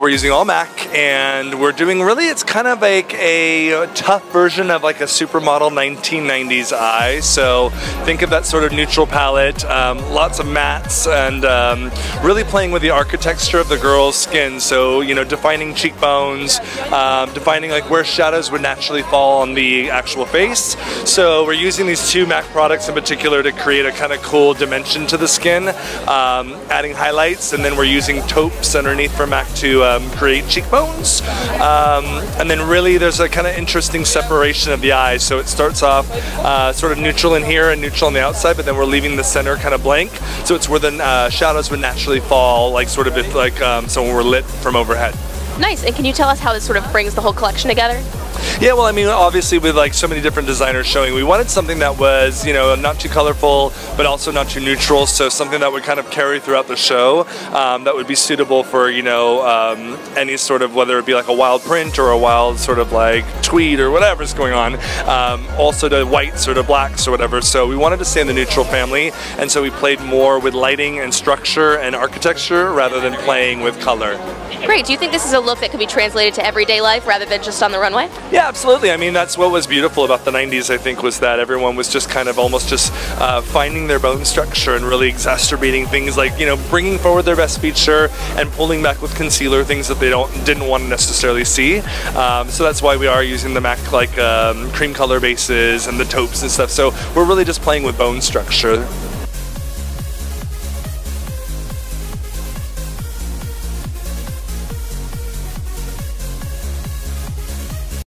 We're using all MAC, and we're doing it's kind of like a tough version of like a supermodel 1990s eye. So think of that sort of neutral palette, lots of mattes, and really playing with the architecture of the girl's skin. So, you know, defining cheekbones, defining like where shadows would naturally fall on the actual face. So we're using these two MAC products in particular to create a kind of cool dimension to the skin, adding highlights, and then we're using taupes underneath for MAC to create cheekbones. And then really there's a kind of interesting separation of the eyes. So it starts off sort of neutral in here and neutral on the outside, but then we're leaving the center kind of blank. So it's where the shadows would naturally fall, like sort of if like someone were lit from overhead. Nice. And can you tell us how this sort of brings the whole collection together? Yeah, well, I mean, obviously with like so many different designers showing, we wanted something that was, you know, not too colorful, but also not too neutral. So something that would kind of carry throughout the show, that would be suitable for, you know, any sort of, whether it be like a wild print or a wild sort of like tweed or whatever's going on. Also the whites or the blacks or whatever. So we wanted to stay in the neutral family, and so we played more with lighting and structure and architecture rather than playing with color. Great. Do you think this is a look that could be translated to everyday life rather than just on the runway? Yeah, absolutely. I mean, that's what was beautiful about the 90s, I think, was that everyone was just kind of almost just finding their bone structure and really exacerbating things like, you know, bringing forward their best feature and pulling back with concealer things that they didn't want to necessarily see. So that's why we are using the MAC like cream color bases and the taupes and stuff. So we're really just playing with bone structure.